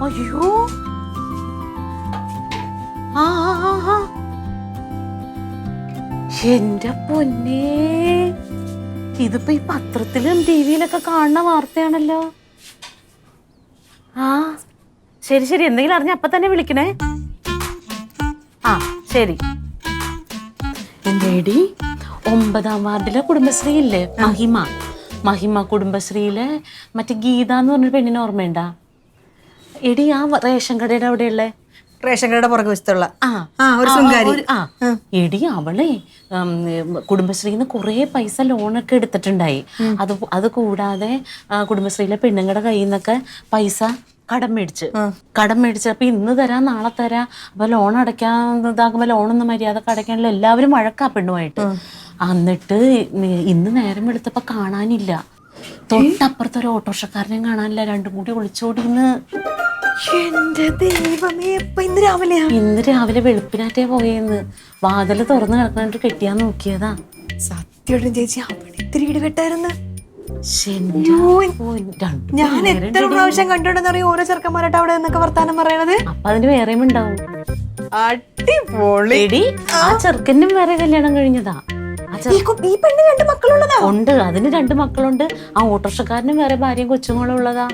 അയ്യോ ആ എന്റെ പൊന്നേ, ഇതിപ്പോ ഈ പത്രത്തിലും ടിവിയിലൊക്കെ കാണുന്ന വാർത്തയാണല്ലോ. ആ ശരി ശരി, എന്തെങ്കിലും അറിഞ്ഞ അപ്പൊ തന്നെ വിളിക്കണേ. ആ ശരി. എന്തേടി, 9ാം വാർഡിലെ കുടുംബശ്രീ ഇല്ലേ, മഹിമ കുടുംബശ്രീയിലെ മറ്റേ ഗീത എന്ന് പറഞ്ഞൊരു പെണ്ണിനെ ഓർമ്മയുണ്ടാ? എടി ആ റേഷൻ കടയുടെ അവിടെയുള്ള റേഷൻ കടയുടെ പുറകെ വശത്തുള്ള എടി അവളെ കുടുംബശ്രീന്ന് കുറെ പൈസ ലോണൊക്കെ എടുത്തിട്ടുണ്ടായി. അത് കൂടാതെ കുടുംബശ്രീയിലെ പെണ്ണുങ്ങളുടെ കയ്യിൽ നിന്നൊക്കെ പൈസ കടം മേടിച്ച് അപ്പൊ ഇന്ന് തരാം നാളെ തരാം, അപ്പൊ ലോൺ അടയ്ക്കാൻ ഇതാകുമ്പോ ലോണൊന്നും മര്യാദക്ക് അടയ്ക്കാനുള്ള എല്ലാവരും വഴക്കാ പെണ്ണുമായിട്ട്. എന്നിട്ട് ഇന്ന് നേരം വെളുത്തപ്പോ കാണാനില്ല. തൊട്ടപ്പുറത്തെ ഒരു ഓട്ടോറിക്ഷക്കാരനെയും കാണാനില്ല. രണ്ടും കൂടി ഒളിച്ചോടിന്ന്. എന്റെ ദൈവമേ, ഇന്ന് രാവിലെ വെളുപ്പിനാറ്റേ പോയെന്ന്. വാതില് തുറന്നു കിടക്കാനായിട്ട് കെട്ടിയാൻ നോക്കിയതാ. സത്യം ചേച്ചി, അവിടെ ഇത്തിരി ഇടിവെട്ടായിരുന്നു. ഞാൻ എത്ര പ്രാവശ്യം കണ്ടോണ്ടെന്നറിയോ ഓരോ ചെറുക്കന്മാരായിട്ട് അവിടെ നിന്നൊക്കെ വർത്താനം പറയണത്. അപ്പൊ അതിന് വേറെയും ഉണ്ടാവും. അടിപൊളി. ആ ചെറുക്കനും വേറെ കല്യാണം കഴിഞ്ഞതാ. ഈ പെണ്ണ് 2 മക്കളുള്ളതാ? ഉണ്ട്, അതിന് 2 മക്കളുണ്ട്. ആ ഓട്ടോറിക്ഷക്കാരനും വേറെ ഭാര്യയും കൊച്ചുങ്ങളും ഉള്ളതാ.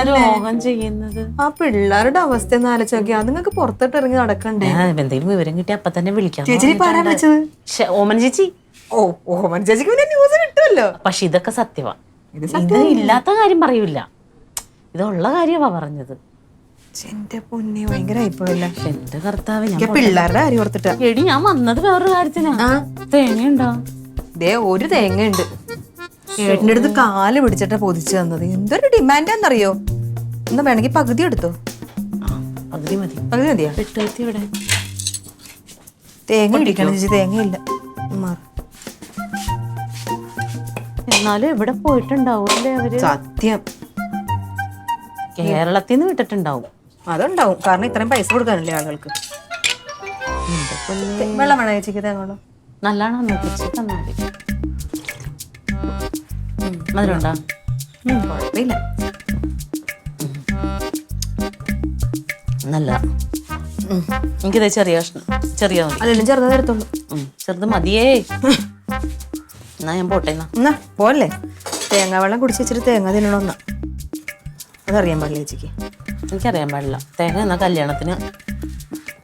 രോഗം ചെയ്യുന്നത്. ആ പിള്ളേരുടെ അവസ്ഥ ഒന്ന് ആലോചിച്ച് നോക്കിയാ. നിങ്ങൾക്ക് പുറത്തോട്ട് ഇറങ്ങി നടക്കണ്ടേ? എന്തെങ്കിലും വിവരം കിട്ടിയ അപ്പൊ തന്നെ വിളിക്കാം. ചേച്ചി പറയാൻ വെച്ചത് ഓമന ചേച്ചി. ഓമന ചേച്ചിക്ക് പിന്നെ ന്യൂസ് കിട്ടുമല്ലോ. പക്ഷെ ഇതൊക്കെ സത്യവാ. ഇത് ഇല്ലാത്ത കാര്യം പറയൂല, ഇതുള്ള കാര്യമാ പറഞ്ഞത്. എന്റെ പൊന്നെ, ഭയങ്കര അയിപ്പോഴല്ല. എന്റെ കർത്താവ്, ഞാൻ പിള്ളേരുടെ കാര്യം ഓർത്തിട്ടാ. എടി ഞാൻ വന്നത് വേറൊരു കാര്യത്തിനാ. തേങ്ങയുണ്ടോ? ഒരു തേങ്ങയുണ്ട്. ഏട്ടൻ്റെ അടുത്ത് കാല് പിടിച്ചിട്ടാ പൊതിച്ചു തന്നത്. എന്തൊരു ഡിമാൻഡാന്നറിയോ? എന്നാ വേണമെങ്കിൽ പകുതി എടുത്തോ. പകുതി മതി. പകുതി മതിയാ? ഇവിടെ തേങ്ങ ഇടിക്കണം ചേച്ചി. തേങ്ങയില്ല. എന്നാലും എവിടെ പോയിട്ടുണ്ടാവൂല്ലേ അവര്? സത്യം, കേരളത്തിൽ നിന്ന് വിട്ടിട്ടുണ്ടാവും. അതുണ്ടാവും, കാരണം ഇത്രയും പൈസ കൊടുക്കാനല്ലേ ആളുകൾക്ക്. വെള്ളം വേണം ചേച്ചിക്ക്? തേങ്ങ നല്ലോണം തന്നാതി. മധുരമുണ്ടോ? കുഴപ്പമില്ല, നല്ല. എനിക്കിത് ചെറിയ ചെറിയ മതി. അല്ലെങ്കിലും ചെറുതാ തരത്തുള്ളൂ. ചെറുത് മതിയേ. എന്നാ ഞാൻ പോട്ടെ. എന്നാ പോലെ തേങ്ങ വെള്ളം കുടിച്ച് വെച്ചിട്ട് തേങ്ങ തിന്നണമെന്നാ. അതറിയാൻ പാടില്ല ചേച്ചിക്ക്? എനിക്കറിയാൻ പാടില്ല. തേങ്ങ എന്നാ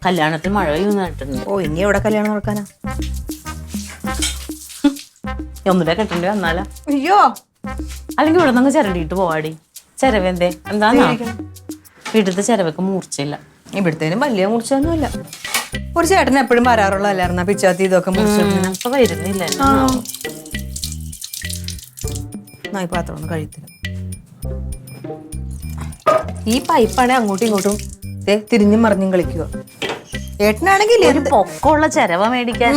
കല്യാണത്തിന് മഴ പെയ്യുന്നിട്ടുണ്ട്. ഓ, ഇനി എവിടെ കല്യാണം നടക്കാനാ? ഒന്നുകൂടെ കെട്ടേണ്ടി വന്നാലാ? അയ്യോ, അല്ലെങ്കിൽ ഇവിടെ നിന്ന് ചിരണ്ടിട്ട് പോവാടി. ചിരവെന്തേ എന്താ? വീട്ടിലത്തെ ചിരവൊക്കെ മൂർച്ചയില്ല. ഇവിടുത്തേനും വലിയ മൂർച്ചയൊന്നുമില്ല. ഒരു ചേട്ടൻ എപ്പോഴും വരാറുള്ളതല്ലായിരുന്ന പിച്ചാത്തി ഇതൊക്കെ ഇപ്പൊ വരുന്നില്ല. നായി പാത്രം ഒന്നും കഴിയത്തില്ല. ഈ പൈപ്പാണെ അങ്ങോട്ടും ഇങ്ങോട്ടും തിരിഞ്ഞും മറിഞ്ഞും കളിക്കുക. ഏട്ടനാണെങ്കിൽ ഒരു പൊക്കമുള്ള ചിരവ മേടിക്കാൻ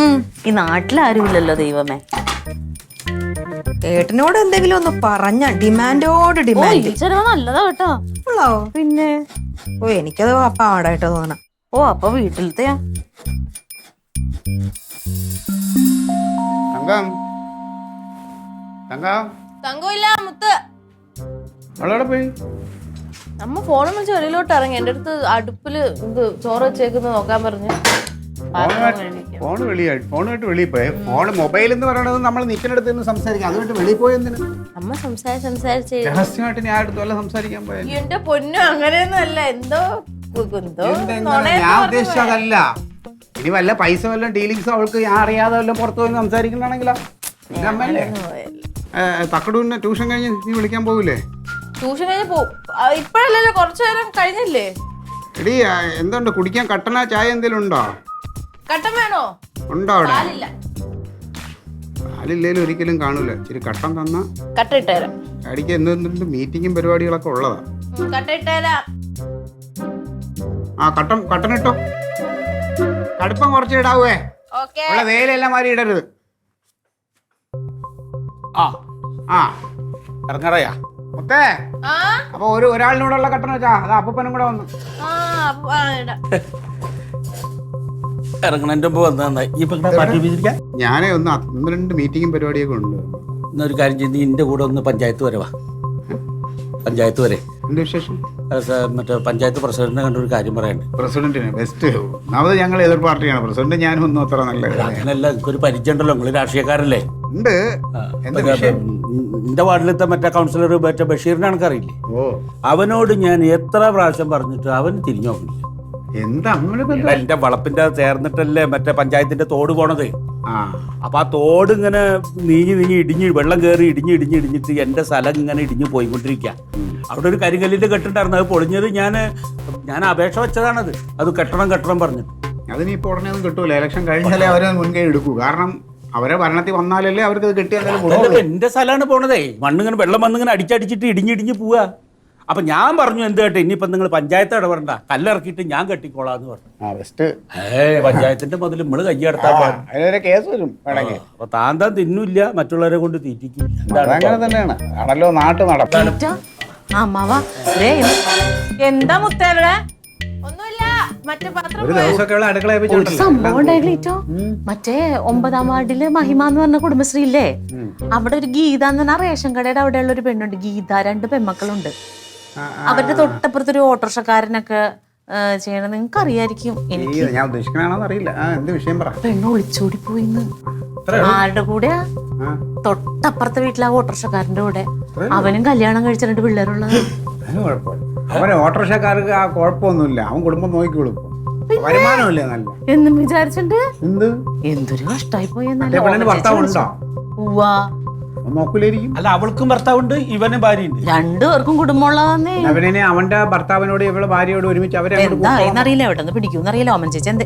ഈ നാട്ടിലാരും ഇല്ലല്ലോ ദൈവമേ. ഏട്ടനോട് എന്തെങ്കിലും ഒന്ന് പറഞ്ഞ ഡിമാൻഡോട് ഡിമാൻഡ്. ചിരവ നല്ലതാ കേട്ടോ. ഉള്ളാവോ? പിന്നെ എനിക്കത് പാടായിട്ടോ തോന്നണം. അപ്പൊ വീട്ടിലത്തെയാ? തങ്കമില്ല മുത്ത്. പോയി അമ്മ ഫോണും വെച്ച് വെളിയിലോട്ട് ഇറങ്ങി. എന്റെ അടുത്ത് അടുപ്പില് ചോറ് വെച്ചേക്കുന്നത് നോക്കാൻ പറഞ്ഞു. ഫോണുമായിട്ട് വെളിയിൽ പോയി. മൊബൈൽ എന്ന് പറയുന്നത് നമ്മൾ നിൽക്കുന്നിടത്ത് നിന്ന് സംസാരിക്കാം. അതുകൊണ്ട് വെളിയിൽ പോയെന്തിന്? അമ്മ സംസാരിച്ച് രഹസ്യമായിട്ട് ഞാൻ അടുത്ത് വല്ല സംസാരിക്കാൻ പോയാ? എന്റെ പൊന്നും, അങ്ങനെയൊന്നും അല്ല. എന്തോ ഞാൻ ഉദ്ദേശിച്ചതല്ല. ഇനി വല്ല പൈസ വല്ല ഡീലിങ്സ് അവൾക്ക് ഞാൻ അറിയാതെ വല്ല പുറത്തു പോയി സംസാരിക്കണമെങ്കിലോ? തക്കടൂരിനെ ട്യൂഷൻ കഴിഞ്ഞ് നീ വിളിക്കാൻ പോകില്ലേ? ട്യൂഷൻ കഴിഞ്ഞ് ഇപ്പഴല്ലല്ലോ, കുറച്ചു നേരം കഴിഞ്ഞില്ലേ? എടി, എന്തുണ്ട് കുടിക്കാൻ? കട്ടന ചായ എന്തെങ്കിലും ഉണ്ടോ? കട്ടൻ വേണോ? ഉണ്ടോ അവിടെ? പാലില്ലേലും ഒരിക്കലും കാണൂല. ഇച്ചിരി കട്ടൻ തന്നാ കട്ട ഇട്ടുതരാം. അടിക്ക് എന്തെങ്കിലും മീറ്റിങ്ങും പരിപാടികളൊക്കെ ഉള്ളതാ. കട്ട ഇട്ടുതരാം. ആ കട്ടൻ ഇട്ടോ. കടുപ്പം കുറച്ച് ഇടാവേ. ഉള്ള വേലയെല്ലാം മാറി ഇടരുത്. ഇറങ്ങറയാ മുത്തേ. അപ്പൊ ഒരാളിനോടുള്ള കട്ടൻ വെച്ചാ അത് അപ്പനും കൂടെ വന്നു. ഇറങ്ങണതിന്റെ മുമ്പ് വന്നതായി. ഞാനേ ഒന്ന് 1-2 മീറ്റിങ്ങും പരിപാടിയൊക്കെ ഉണ്ട്. എന്നൊരു കാര്യം ചെയ്ത് എന്റെ കൂടെ ഒന്ന് പഞ്ചായത്ത് വരെ വാ. പഞ്ചായത്ത് വരെ എന്ത് വിശേഷം? മറ്റേ പഞ്ചായത്ത് പ്രസിഡന്റിനെ കണ്ടൊരു കാര്യം പറയാനുണ്ട്. പ്രസിഡന്റിന് ബെസ്റ്റ്. ഒന്നാമത് ഞങ്ങൾ എതിർ പാർട്ടിയാണ്. പ്രസിഡന്റ് ഞാനും ഒന്നും അത്ര നല്ലത് അങ്ങനെയല്ല, എനിക്കൊരു പരിചയം ഉണ്ടല്ലോ, നിങ്ങൾ രാഷ്ട്രീയക്കാരല്ലേ. ഉണ്ട്. എന്താ വിഷയം? എന്റെ വാർഡിലത്തെ മറ്റേ കൗൺസിലർ മറ്റേ ബഷീറിനെ കണക്കറിയില്ലേ? ഓ, അവനോട് ഞാൻ എത്ര പ്രാവശ്യം പറഞ്ഞിട്ട് അവൻ തിരിഞ്ഞു നോക്കില്ല. എന്താ അങ്ങനെ? എന്റെ വളപ്പിന്റെ ചേർന്നിട്ടല്ലേ മറ്റേ പഞ്ചായത്തിന്റെ തോട് പോണത്. ആ, അപ്പൊ ആ തോട് ഇങ്ങനെ നീങ്ങി ഇടിഞ്ഞ് വെള്ളം കയറി ഇടിഞ്ഞിട്ട് എന്റെ സ്ഥലം ഇങ്ങനെ ഇടിഞ്ഞ് പോയിക്കൊണ്ടിരിക്കുക. അവിടെ ഒരു കരിങ്കല്ലിന്റെ കെട്ടുണ്ടായിരുന്നു, അത് പൊളിഞ്ഞത് ഞാൻ അപേക്ഷ വെച്ചതാണത്. അത് കെട്ടണം പറഞ്ഞിട്ട്. അതിനിപ്പോ ഉടനെ ഒന്നും കിട്ടൂല. ഇലക്ഷൻ കഴിഞ്ഞാലേ അവരെ മുൻകൈ എടുക്കൂ. കാരണം അവരെ ഭരണത്തിൽ വന്നാലല്ലേ അവർക്ക് അത് കിട്ടിയാലും എന്റെ സ്ഥലമാണ് പോണതേ. മണ്ണിങ്ങനെ വെള്ളം വന്നിങ്ങനെ അടിച്ചടിച്ചിട്ട് ഇടിഞ്ഞിടിഞ്ഞ് പോവാ. അപ്പൊ ഞാൻ പറഞ്ഞു, എന്ത് കേട്ടെ, ഇനിയിപ്പൊ നിങ്ങൾ പഞ്ചായത്ത് ഇടപെടണ്ട, കല്ലിറക്കിയിട്ട് ഞാൻ കെട്ടിക്കോളാന്ന് പറഞ്ഞു. പഞ്ചായത്തിന്റെ മുതൽ നമ്മള് കയ്യടത്താൻ പാടില്ല. കേസ് വരും വേണമെങ്കിൽ. അപ്പൊ താൻ തിന്നില്ല, മറ്റുള്ളവരെ കൊണ്ട് തീറ്റിക്കും. അതങ്ങനെ തന്നെയാണ്. ആണല്ലോ നാട്ടു നടപ്പ്. അമ്മാവാ എന്താ മുത്തേടെ ഒന്നുമില്ല, മറ്റേ പാത്രം ഒരു ദിവസമൊക്കെ ഉള്ള അടുക്കള ഒരു സംഭവം ഉണ്ടായിട്ടോ. മറ്റേ 9ാം വാർഡില് മഹിമ എന്ന് പറഞ്ഞ കുടുംബശ്രീ ഇല്ലേ, അവിടെ ഒരു ഗീത എന്ന് പറഞ്ഞ റേഷൻ കടയുടെ അവിടെയുള്ള ഒരു പെണ്ണുണ്ട്, ഗീത. 2 പെൺമക്കളുണ്ട്. അവരുടെ തൊട്ടപ്പുറത്തൊരു ഓട്ടോറിക്ഷക്കാരനൊക്കെ ചെയ്യണം. നിങ്ങൾക്ക് അറിയായിരിക്കും. എനിക്ക് ഞാൻ ഉദ്ദേശിക്കണാണോന്ന് അറിയില്ല. എന്ത് വിഷയം പറ. പെണ്ണ് ഒളിച്ചോടി പോയിന്ന്. ആരുടെ കൂടെയാ? തൊട്ടപ്പുറത്തെ വീട്ടിലെ ആ ഓട്ടോറിക്ഷക്കാരന്റെ കൂടെ. അവനും കല്യാണം കഴിച്ച 2 പിള്ളേരുള്ളത്. അതിന് കുഴപ്പമില്ല. അവന് ഓട്ടോറിക്ഷക്കാർക്ക് ആ കുഴപ്പമൊന്നുമില്ല. അവൻ കുടുംബം നോക്കിക്കോളും. വരുമാനമില്ലേ നല്ല എന്നും വിചാരിച്ചിട്ടുണ്ട്. എന്ത് എന്തൊരു കഷ്ടായി പെണ്ണിന് ഭർത്താവ് ഉണ്ടോ? പോയെന്നല്ല. നോക്കൂലായിരിക്കും. അല്ല, അവൾക്കും ഭർത്താവുണ്ട്, ഇവനും ഭാര്യയുണ്ട്. 2 പേർക്കും കുടുംബമുള്ളതാന്നേ. അവനെ അവന്റെ ഭർത്താവിനോട് ഇവളെ ഭാര്യയോട് ഒരുമിച്ച് അവരെ എന്തായിന്നറിയില്ല, എവിടെ നിന്ന് പിടിക്കൂന്നറിയില്ല. ഓമൻ ചേച്ചി എന്ത്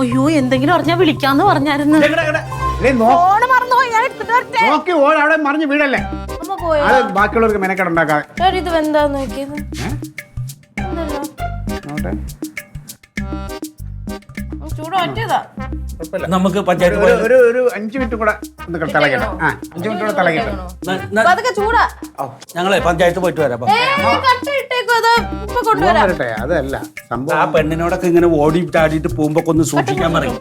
അയ്യോ എന്തെങ്കിലും അറിഞ്ഞാ വിളിക്കാന്ന് പറഞ്ഞായിരുന്നു. ഫോണ് മറന്നുപോയി, ഞാൻ എടുത്തിട്ട് വരട്ടെ. നോക്കി അവിടെ മറിഞ്ഞ് വീടല്ലേ. അമ്മ പോയോ? അത് ബാക്കിയുള്ളവർക്ക് മെനക്കെടുണ്ടാക്കാൻ. ഇത് എന്താന്ന് നോക്കിയത്? ചൂട് ഒറ്റതാ. നമുക്ക് പഞ്ചായത്ത് ഒരു 5 മിനിറ്റ് കൂടെ ഒന്ന് തിളക്കട്ടെ. 5 മിനിറ്റ് കൂടെ തിളക്കട്ടെ. അതൊക്കെ ചൂടാ. ഞങ്ങളെ പഞ്ചായത്ത് പോയിട്ട് വരാം. കട്ട ഇട്ടേക്കും, അത് ഇപ്പൊ കൊണ്ടുവരാം. വരട്ടെ. അതല്ല സംഭവം. ആ പെണ്ണിനോടൊക്കെ ഇങ്ങനെ ഓടി ചാടിയിട്ട് പോകുമ്പോ ഒന്ന് സൂക്ഷിക്കാൻ പറയും.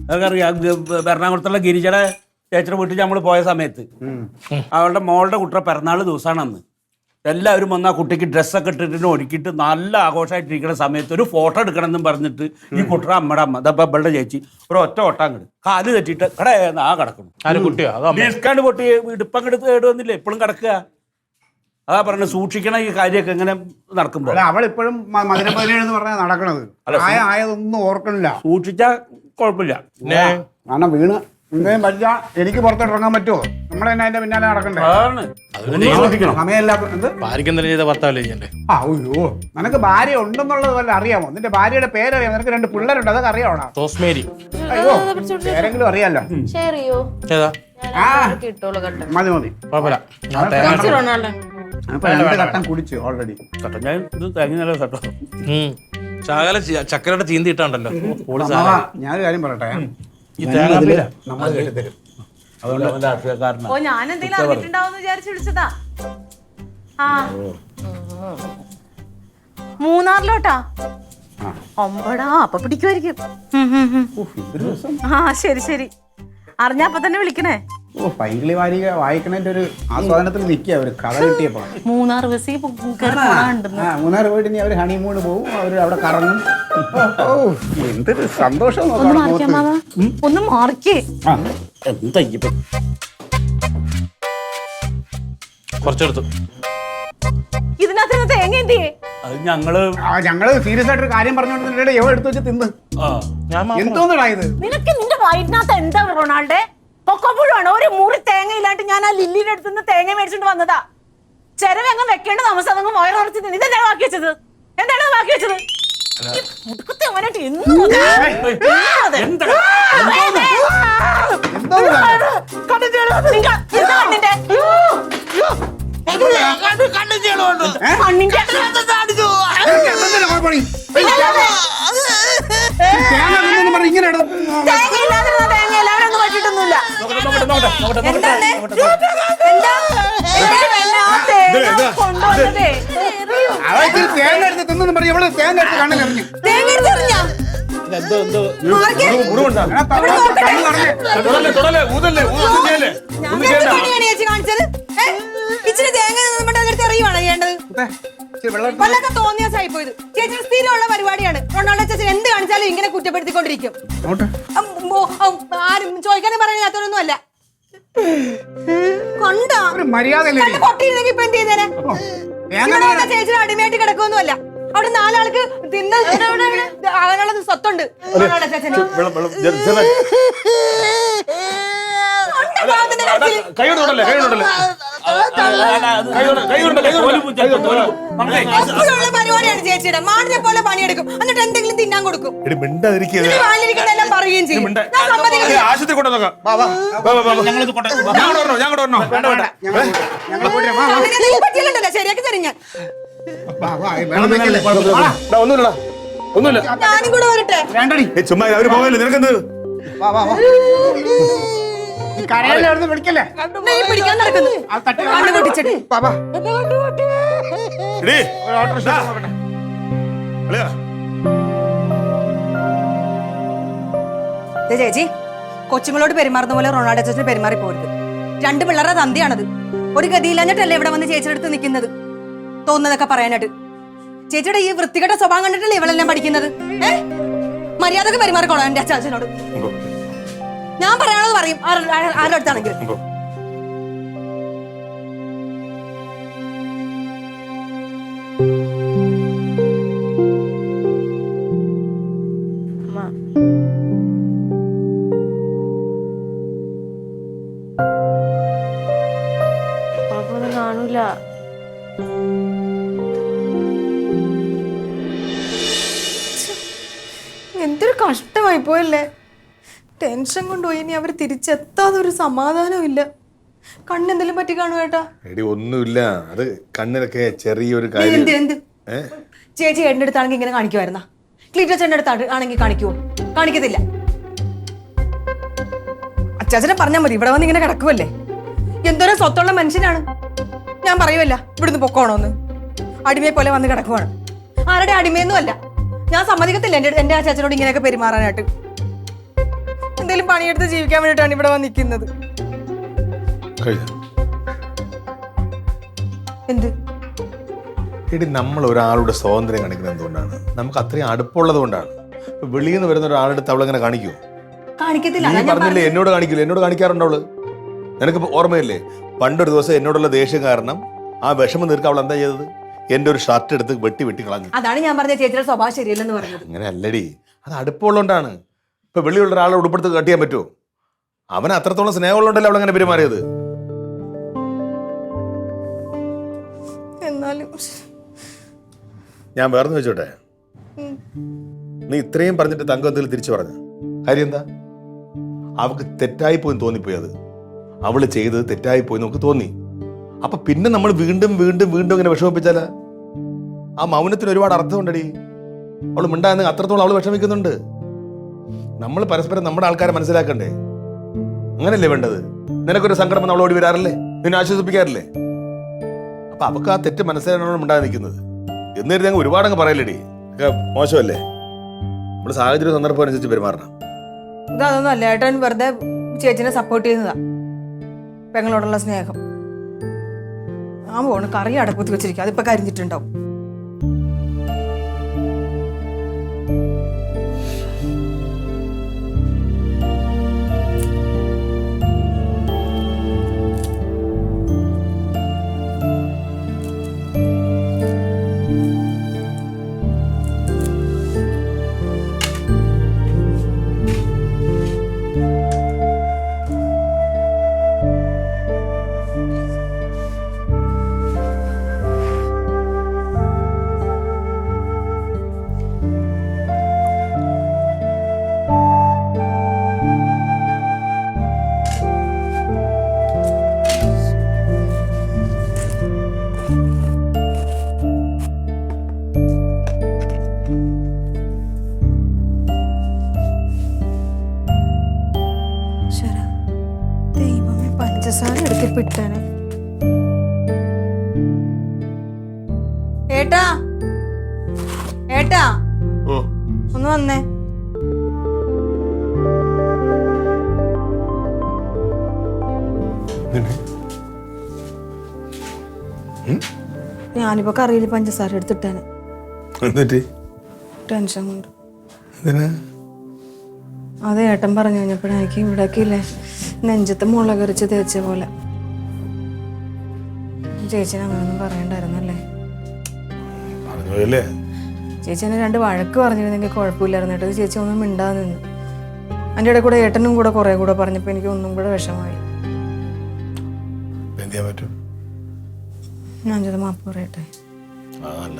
അതൊക്കറിയാം. എറണാകുളത്തുള്ള ഗിരിജയുടെ ചേച്ചിയുടെ വീട്ടിൽ നമ്മൾ പോയ സമയത്ത് അവളുടെ മോളുടെ കുട്ടിയുടെ പിറന്നാൾ ദിവസമാണ് അന്ന്. എല്ലാവരും വന്ന് ആ കുട്ടിക്ക് ഡ്രസ്സൊക്കെ ഇട്ടിട്ട് ഒരുക്കിയിട്ട് നല്ല ആഘോഷമായിട്ടിരിക്കുന്ന സമയത്ത് ഒരു ഫോട്ടോ എടുക്കണം എന്നും പറഞ്ഞിട്ട് ഈ കുട്ടിയുടെ അമ്മയുടെ അമ്മ അതപ്പോ ഇവളുടെ ചേച്ചി ഒരു ഒറ്റ ഓട്ടാങ്ങട് കാല് തെറ്റിയിട്ട് കടന്ന് ആ കിടക്കണം. ഡിസ്കൗണ്ട് പൊട്ടി ഇടുപ്പം കിടത്ത് കേടുവന്നില്ല, എപ്പോഴും കിടക്കുക. അതാ പറഞ്ഞ സൂക്ഷിക്കണം ഈ കാര്യമൊക്കെ ഇങ്ങനെ നടക്കുമ്പോ. അവൾ ഇപ്പോഴും മധുര 17 എന്ന് പറഞ്ഞാൽ നടക്കണത്. ആയതൊന്നും ഓർക്കണില്ല. സൂക്ഷിച്ചാ കുഴപ്പമില്ല. കാരണം വീണ് എന്തെങ്കിലും പറ്റാ എനിക്ക് പുറത്തോട്ടിറങ്ങാൻ പറ്റുമോ? നമ്മളെ തന്നെ അതിന്റെ പിന്നാലെ നടക്കണ്ടേ? സമയമില്ല. അയ്യോ, നിനക്ക് ഭാര്യ ഉണ്ടെന്നുള്ളത് വല്ല അറിയാമോ? നിന്റെ ഭാര്യയുടെ പേരറിയാമോ? നിനക്ക് 2 പിള്ളേരുണ്ട്, അതൊക്കെ അറിയാമോ? അയ്യോ, പേരെങ്കിലും അറിയാലോ. ഷെയർ ചെയ്യോ? കിട്ടുള്ളൂ കട്ട. മതി മതി. അപ്പൊ 2 ഘട്ടം കുടിച്ചു ഓൾറെഡി. ഞാൻ ഇത് തേങ്ങ കേട്ടോ. ശകല ചക്കരയുടെ ചീന്തിട്ടാണ്ടല്ലോ. ഞാനൊരു കാര്യം പറയട്ടെ. നമ്മൾ കേട്ടുതരും. അതുകൊണ്ട് അവൻ രാഷ്ട്രീയക്കാരനാണ്. ഓ ഞാൻ എന്തെങ്കിലും അറിഞ്ഞിട്ടുണ്ടാവും വിചാരിച്ചു വിളിച്ചതാ. ആ മൂന്നാറിലോട്ടാ. ഒമ്പടാ, അപ്പൊ പിടിക്കുമായിരിക്കും. ആ ശരി ശരി, അറിഞ്ഞപ്പോ തന്നെ വിളിക്കണേ. പൈങ്കിളി വാരിക വായിക്കണതിന്റെ ഒരു ആസ്വാദനത്തിൽ നിൽക്കുക. അവര് കഥ കിട്ടിയപ്പോ മൂന്നാർ ബസ് മൂന്നാർ പോയിട്ട് ഇനി അവര് ഹണിമൂണ് പോവും, അവര് അവിടെ കറങ്ങും. എന്തൊരു സന്തോഷം. ഒന്ന് മാറിക്കേ. എന്താ കുറച്ചെടുത്തു. ഇതിനകത്ത് തേങ്ങ എന്തിയേ? അത് ഞങ്ങള് സീരിയസ് ആയിട്ടൊരു കാര്യം പറഞ്ഞോണ്ടിട്ട് എവ എടുത്തു വെച്ച് തിന്ന്. എന്തോന്നിടായത് നിനക്ക്? നിന്റെ വയറ്റിനകത്ത് എന്താ റൊണാൾഡേ? പൊക്കപ്പുഴാണ്. ഒരു മുറി തേങ്ങ ഇല്ലാണ്ട് ഞാൻ ആ ലില്ലിയുടെ അടുത്തുനിന്ന് തേങ്ങ മേടിച്ചിട്ട് വന്നതാ. ചെരവെങ്ങും വെക്കേണ്ട താമസം അതങ്ങ് വയറുറച്ച് തിന്ന്. ഇതെന്താണ് ബാക്കി വെച്ചത്? എന്താണ് ബാക്കി വെച്ചത്? മുടുക്കത്തെ അങ്ങനെയായിട്ട് തേങ്ങ എടുത്ത് തിന്നു പറയും. എവിടെ തേങ്ങ എടുത്ത് കണ്ണിലെറിഞ്ഞു. ഇച്ചിരി തേങ്ങ എറിയുവാണോ ചെയ്യേണ്ടത്? വല്ലൊക്കെ തോന്നിയാസായി പോയത്. ചേച്ചി സ്ഥിരമുള്ള പരിപാടിയാണ്. റൊണാൾഡോ ചേച്ചൻ എന്ത് കാണിച്ചാലും ഇങ്ങനെ കുറ്റപ്പെടുത്തിക്കൊണ്ടിരിക്കും. ആരും ചോദിക്കാനും പറയാനൊന്നും അല്ല. കണ്ടോ പൊട്ടിയിരുന്നെങ്കിൽ ഇപ്പൊ എന്ത് ചെയ്തേനെ? ചേച്ചിയുടെ അടിമയായിട്ട് കിടക്കൊന്നുമല്ല. അവിടെ 4 ആൾക്ക് അവനുള്ളത് സ്വത്തുണ്ട് റൊണാൾഡോ ചേച്ചന്. പരിപാടിയാണ് ചേച്ചിയുടെ. മാടിനെ പോലെ പണിയെടുക്കും, എന്നിട്ട് എന്തെങ്കിലും തിന്നാൻ കൊടുക്കും. വാലിരിക്കുന്നതെല്ലാം പറയുകയും ചെയ്യും. ശരിയാക്കി തരും ഞാൻ. ഞാനും കൂടെ വരട്ടെ. ചുമ്മാ അവര് പോകല്ലേ, നിനക്കെന്ത്? വിളിക്കല്ലേ പിടിക്കാൻ നടക്കുന്നു. ചേച്ചി കൊച്ചുങ്ങളോട് പെരുമാറുന്ന പോലെ റൊണാൾഡോ ചേച്ചിന് പെരുമാറി പോരുത്. 2 പിള്ളേരുടെ തന്തിയാണത്. ഒരു ഗതിയില്ലാഞ്ഞിട്ടല്ലേ ഇവിടെ വന്ന് ചേച്ചിയുടെ അടുത്ത് നിൽക്കുന്നത്, തോന്നുന്നതൊക്കെ പറയാനായിട്ട്. ചേച്ചിയുടെ ഈ വൃത്തികെട്ട സ്വഭാവം കണ്ടിട്ടല്ലേ ഇവളെല്ലാം പഠിക്കുന്നത്. മര്യാദക്ക് പെരുമാറിക്കോളാം എന്റെ അച്ചാച്ചനോട്. ഞാൻ പറയാനുള്ളത് പറയും, ആരുടെ അടുത്താണെങ്കിലും. കാണൂല. എന്തൊരു കഷ്ടമായി പോയല്ലേ. ടെൻഷൻ കൊണ്ടുപോയി. ഇനി അവർ തിരിച്ചെത്താതെ ഒരു സമാധാനവും ഇല്ല. കണ്ണെന്തെങ്കിലും പറ്റി കാണുവേട്ടാ? എടി ഒന്നുമില്ല, അത് കണ്ണിലൊക്കെ ചെറിയൊരു കാര്യം. എന്ത് ചേച്ചി ചേട്ടൻ്റെ അടുത്താണെങ്കിൽ ഇങ്ങനെ കാണിക്കുമായിരുന്ന? ക്ലീറ്റോ ചേട്ടൻ്റെ അടുത്ത് ആണെങ്കിൽ കാണിക്കുവോ? കാണിക്കത്തില്ല. അച്ചാച്ചനെ പറഞ്ഞാൽ മതി, ഇവിടെ വന്ന് ഇങ്ങനെ കിടക്കുമല്ലേ. എന്തോരം സ്വത്തുള്ള മനുഷ്യനാണ്. ഞാൻ പറയുമല്ല ഇവിടുന്ന് പൊക്കോണോന്ന്. അടിമയെ പോലെ വന്ന് കിടക്കുവാണ്. ആരുടെ അടിമയൊന്നും അല്ല. ഞാൻ സമ്മതിക്കത്തില്ല എന്റെ അച്ചാച്ചനോട് ഇങ്ങനെയൊക്കെ പെരുമാറാനായിട്ട്. എന്തെങ്കിലും പണിയെടുത്ത് ജീവിക്കാൻ വേണ്ടിയിട്ടാണ് ഇവിടെ വന്ന് നിൽക്കുന്നത്. എന്ത് എടി, നമ്മൾ ഒരാളുടെ സ്വാതന്ത്ര്യം കാണിക്കുന്നത് എന്തുകൊണ്ടാണ്? നമുക്ക് അത്രയും അടുപ്പുള്ളത് കൊണ്ടാണ്. ഇപ്പൊ വെളിയിൽ നിന്ന് വരുന്ന ഒരാളെടുത്ത് അവളെങ്ങനെ കാണിക്കൂ? കാണിക്കത്തില്ല. നീ പറഞ്ഞില്ലേ എന്നോട് കാണിക്കില്ല. എന്നോട് കാണിക്കാറുണ്ടോ അവള്? നിനക്ക് ഓർമ്മയില്ലേ? പണ്ടൊരു ദിവസം എന്നോടുള്ള ദേഷ്യം കാരണം ആ വിഷമം തീർക്കാൻ അവൾ എന്താ ചെയ്തത്? എന്റെ ഒരു ഷർട്ട് എടുത്ത് വെട്ടി കളഞ്ഞു. അതാണ് ഞാൻ പറഞ്ഞ ചേച്ചിയുടെ സ്വഭാവം ശരിയല്ലെന്ന് പറഞ്ഞത്. അങ്ങനെ അല്ലടി, അത് അടുപ്പമുള്ളതുകൊണ്ടാണ്. ഇപ്പൊ വെളിയുള്ള ഒരാളെ ഉടുപ്പെടുത്ത് കട്ടിയാൻ പറ്റുമോ? അവന് അത്രത്തോളം സ്നേഹമുള്ളതുകൊണ്ടല്ലേ അവളങ്ങനെ പെരുമാറിയത്. എന്നാലും ഞാൻ വേർന്ന് വെച്ചോട്ടെ, നീ ഇത്രയും പറഞ്ഞിട്ട് തങ്കത്തിൽ തിരിച്ചു പറഞ്ഞ കാര്യം എന്താ? അവൾക്ക് തെറ്റായി പോയി തോന്നിപ്പോയി. അത് അവള് ചെയ്തത് തെറ്റായി പോയി നമുക്ക് തോന്നി. അപ്പൊ പിന്നെ നമ്മൾ വീണ്ടും വീണ്ടും വീണ്ടും ഇങ്ങനെ വിഷമിപ്പിച്ചാല ആ മൗനത്തിന് ഒരുപാട് അർത്ഥമുണ്ടടി. അവള് മിണ്ടാന്ന് അത്രത്തോളം അവള് വിഷമിക്കുന്നുണ്ട്. നമ്മൾ പരസ്പരം നമ്മുടെ ആൾക്കാരെ മനസ്സിലാക്കണ്ടേ? അങ്ങനല്ലേ വേണ്ടത്? നിനക്കൊരു സങ്കടം നമ്മൾ ഓടി വരാറില്ലേ? നിന്നെ ആശ്വസിപ്പിക്കാറില്ലേ? അപ്പൊ അവക്ക് ആ തെറ്റ് മനസ്സിലാക്കാനാണ് മിണ്ടാതെ നിൽക്കുന്നത്. എന്ന് കരുതി അങ്ങ് ഒരുപാടങ്ങ് പറയല്ലേടി. മോശമല്ലേ? നമ്മള് സാഹചര്യം സന്ദർഭം അനുസരിച്ച് പെരുമാറണം. ഇതൊന്നും അല്ല ഏട്ടൻ വെറുതെ ചേച്ചിനെ സപ്പോർട്ട് ചെയ്യുന്നതാ, പെങ്ങളോടുള്ള സ്നേഹം. ആ പോണ് കറി അടപ്പത്ത് വെച്ചിരിക്കും, അതിപ്പോ കരിഞ്ഞിട്ടുണ്ടാവും. ഏട്ടാ ഏട്ടാ ഒന്ന് വന്നേ. ഞാനിപ്പോ കറിയിൽ പഞ്ചസാര എടുത്തിട്ടാണ് എന്നിട്ട് ടെൻഷൻ കൊണ്ട്. എന്തിനാ? അത് ഏട്ടൻ പറഞ്ഞു കഴിഞ്ഞപ്പോഴേക്കും ഇവിടേക്ക് ഇല്ലേ നെഞ്ചത്ത് മുളകരച്ച് തേച്ച പോലെ. ചേച്ചിനെ അങ്ങനൊന്നും പറയണ്ടായിരുന്നല്ലേ. പറഞ്ഞു പോയല്ലേ? ചേച്ചി എന്നെ 2 വഴക്ക് പറഞ്ഞിരുന്നെങ്കിൽ കുഴപ്പമില്ലായിരുന്നു കേട്ടോ. ചേച്ചി ഒന്നും മിണ്ടാതെ നിന്ന്. അതിൻ്റെ ഇടയിൽ കൂടെ ഏട്ടനും കൂടെ കുറെ കൂടെ പറഞ്ഞപ്പോൾ എനിക്ക് ഒന്നും കൂടെ വിഷമമായി. എന്ത് ചെയ്യാൻ പറ്റും? ഞാൻ ചെയ്ത് മാപ്പ് പറയട്ടെ. അല്ല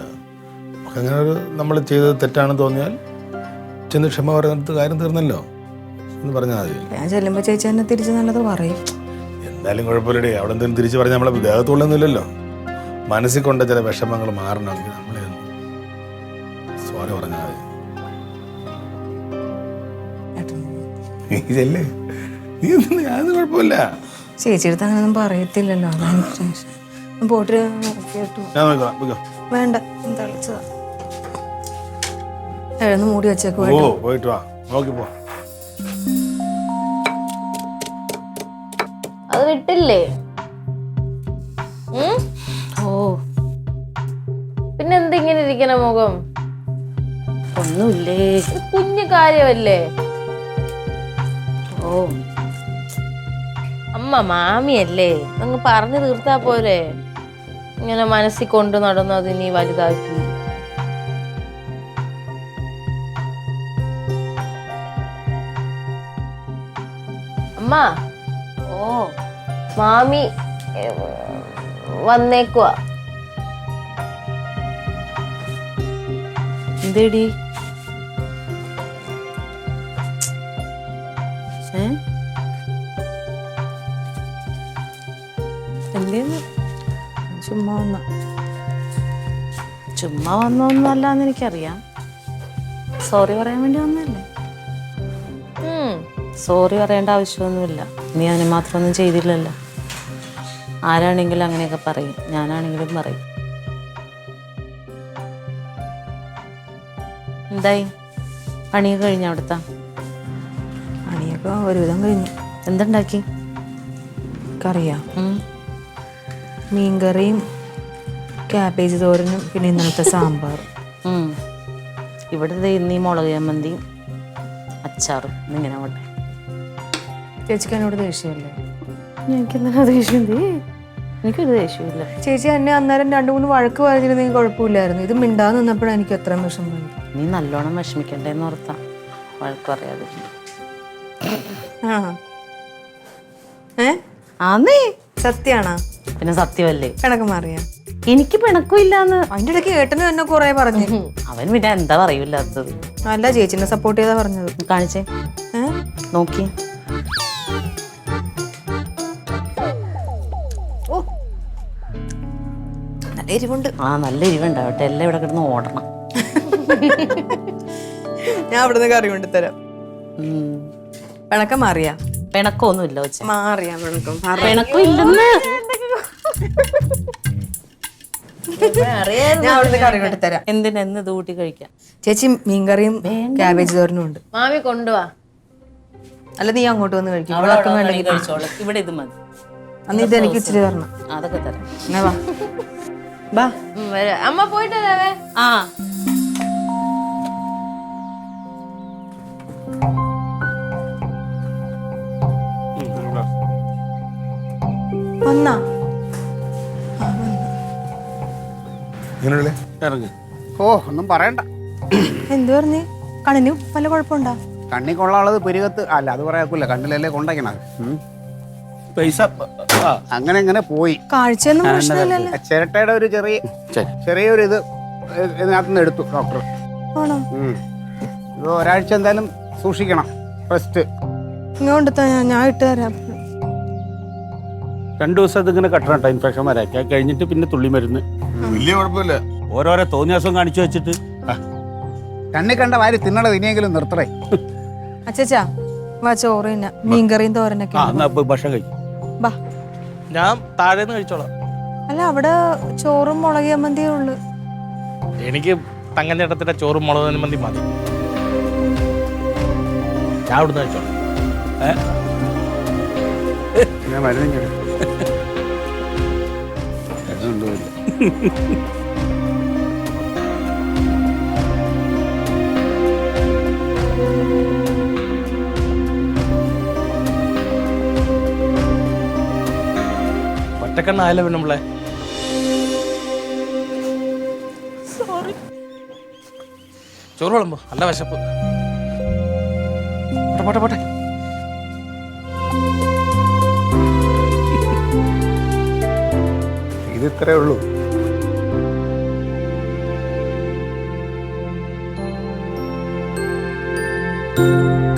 അങ്ങനെ ഒരു നമ്മൾ ചെയ്തത് തെറ്റാണെന്ന് തോന്നിയാൽ ചെന്ന് ക്ഷമ പറയുന്നിടത്ത് കാര്യം തീർന്നല്ലോ എന്ന് പറഞ്ഞാൽ മതി. ഞാൻ ചെല്ലുമ്പോൾ ചേച്ചി എന്നെ തിരിച്ച് നല്ലത് പറയും. എന്തായാലും കുഴപ്പമില്ലടേ. അവിടെ എന്തെങ്കിലും തിരിച്ച് പറഞ്ഞാൽ നമ്മളെ ദേഹത്തുള്ളൊന്നുമില്ലല്ലോ. മനസ്സിൽ കൊണ്ട ചില വിഷമങ്ങൾ മാറണമെങ്കിൽ നമ്മൾ സോറി പറഞ്ഞാൽ മതി. നീ ചെല്ലേ, നീ എന്തിനാ? ഞാനൊന്നും കുഴപ്പമില്ല. ചേച്ചി അടുത്ത് അങ്ങനെയൊന്നും പറയത്തില്ലല്ലോ. അതാണ് ടെൻഷൻ. പോയിട്ട് കേട്ടു. ഞാൻ നോക്കാം, പോയിക്കോ. വേണ്ട, തളിച്ചതാ. എഴുന്ന് മൂടി വെച്ചേക്ക്. ഓ പോയിട്ട് വാ, നോക്കി പോ. അത് വിട്ടില്ലേ? ഓ പിന്നെ എന്തിങ്ങനെ ഇരിക്കണ മുഖം? ഒന്നുമില്ലേ. ഇത് കുഞ്ഞു കാര്യമല്ലേ? ഓ അമ്മ മാമിയല്ലേ, അങ്ങ് പറഞ്ഞു തീർത്താ പോരെ. ഇങ്ങനെ മനസ്സിൽ കൊണ്ട് നടന്നത് നീ വലുതാക്കി. അമ്മ, ഓ മാമി വന്നേക്കുവാ. എന്തേടി? എന്തേന്ന്? ചുമ്മാ വന്ന. ചുമ്മാ വന്നൊന്നല്ലാന്ന് എനിക്കറിയാം. സോറി പറയാൻ വേണ്ടി വന്നല്ലേ. സോറി പറയേണ്ട ആവശ്യമൊന്നുമില്ല. നീ അതിന് മാത്രമൊന്നും ചെയ്തില്ലല്ലോ. ആരാണെങ്കിലും അങ്ങനെയൊക്കെ പറയും, ഞാനാണെങ്കിലും പറയും. എന്തായി പണിയൊക്കെ കഴിഞ്ഞ അവിടുത്തെ? പണിയൊക്കെ ഒരുവിധം കഴിഞ്ഞു. എന്തുണ്ടാക്കി? കറിയാ? മീൻകറിയും ക്യാബേജ് തോരനും പിന്നെ ഇന്നലത്തെ സാമ്പാറും. ഇവിടുത്തെ ഇന്നീ മുളക് ചമ്മന്തിയും അച്ചാറും ഇങ്ങനെ പോട്ടെ. ചേച്ചിക്ക് എന്നോട് ദേഷ്യമല്ലേ? എനിക്കെന്താ ദേഷ്യം? എനിക്കൊരു ദേഷ്യമില്ല. ചേച്ചി എന്നെ അന്നേരം 2-3 വഴക്ക് പറഞ്ഞിരുന്നെങ്കിൽ കുഴപ്പമില്ലായിരുന്നു. ഇത് മിണ്ടാതെ നിന്നപ്പോഴാണ് എനിക്ക് എത്രയും വിഷമം വന്നത്. നീ നല്ലോണം വിഷമിക്കണ്ടേന്ന് ഓർത്താ വഴക്ക് പറയാതെ. ആന്നേ സത്യാണോ? പിന്നെ സത്യമല്ലേ. കണക്ക് മാറിയാ? എനിക്ക് പിണക്കില്ലാന്ന്. അതിന്റെ ഇടയ്ക്ക് ഏട്ടനും എന്നെ കുറെ പറഞ്ഞു. അവൻ പിന്നെ എന്താ പറയൂല്ലാത്തത്? അല്ല, ചേച്ചിനെ സപ്പോർട്ട് ചെയ്താ പറഞ്ഞത്. കാണിച്ചേ, നോക്കി. നല്ല എരിവുണ്ട്. നല്ല എരിവുണ്ടാവട്ടെ. എല്ലാം ഇവിടെ കിടന്ന് ഓടണം. ഞാൻ അവിടുന്ന് കറി കൊണ്ടുതരാം. പിണക്കം മാറിയാ? പിണക്കൊന്നുമില്ല വെച്ച. മാറിയാ പിണക്കം? പിണക്കം ഇല്ലെന്ന്. ഞാൻ അവിടുന്ന് കറി കൊണ്ടുതരാം. എന്തിനെന്ന് ഇത് കൂട്ടി കഴിക്കാം. ചേച്ചി മീൻകറിയും ക്യാബേജ് തോരനും ഉണ്ട്. മാമി കൊണ്ടുവാ. അല്ല, നീ അങ്ങോട്ട് വന്ന് കഴിക്കും. കഴിച്ചോളൂ. ഇവിടെ ഇത് മതി. അന്ന് ഇത് എനിക്ക് ഇച്ചിരി തരണം. അതൊക്കെ തരാം. എന്നാ വാ ബാ. അമ്മ പോയിട്ട് വരാവേ. ആ വന്നാ ഇങ്ങനെയല്ലേ? ഇറങ്ങ്. ഓ ഒന്നും പറയണ്ട. എന്തു പറഞ്ഞേ? കണ്ണിന് വല്ല കുഴപ്പമുണ്ടോ? കണ്ണി കൊള്ളാനുള്ളത് പുരികത്ത് അല്ല, അത് പറയാക്കൂല. കണ്ണിലല്ലേ കൊണ്ടേക്കണത്. പൈസ അങ്ങനെ ഇങ്ങനെ പോയി. കാഴ്ചയൊന്നും പ്രശ്നമില്ലല്ലോ. ചിരട്ടയുടെ ഒരു ചെറിയൊരു ഇത് ഇതിനകത്തുനിന്ന് എടുത്തു ഡോക്ടർ. ആണോ? ഇത് ഒരാഴ്ച എന്തായാലും സൂക്ഷിക്കണം. റെസ്റ്റ്. ഇങ്ങോട്ട് ഞാൻ ഇട്ട് തരാം. 2 ദിവസം ഇതിങ്ങനെ കട്ടണം കേട്ടോ. ഇൻഫെക്ഷൻ വരാക്കി കഴിഞ്ഞിട്ട് പിന്നെ തുള്ളി മരുന്ന്. വലിയ കുഴപ്പമില്ല. ഓരോരോ തോന്നിയാസം കാണിച്ചു വെച്ചിട്ട് കണ്ണി കണ്ട വാരി തിന്നണത് ഇനിയെങ്കിലും നിർത്തറേ. അച്ഛാ വാ, ചോറ് തന്നെ മീൻകറിയും തോരനൊക്കെ. ഭക്ഷണം കഴിക്കും. ബാ. ഞാൻ താഴേന്ന് കഴിച്ചോളാം. അല്ല, അവിടെ ചോറും മുളക് ചമ്മന്തിയേ ഉള്ളു. എനിക്ക് തങ്കഞ്ചേട്ടത്തിന്റെ ചോറും മുളക് ചമ്മന്തി മതി. ഞാൻ അവിടുന്ന് കഴിച്ചോളാം. ഞാൻ മരുന്ന് ഒന്നുമില്ല. ഒറ്റക്കണ്ണായാലോ പെണ്ണുമ്പളെ. ചോറ് വിളമ്പോ, നല്ല വിശപ്പ്. പോട്ടെ പോട്ടെ. ഇത് ഇത്രേ ഉള്ളൂ. ആ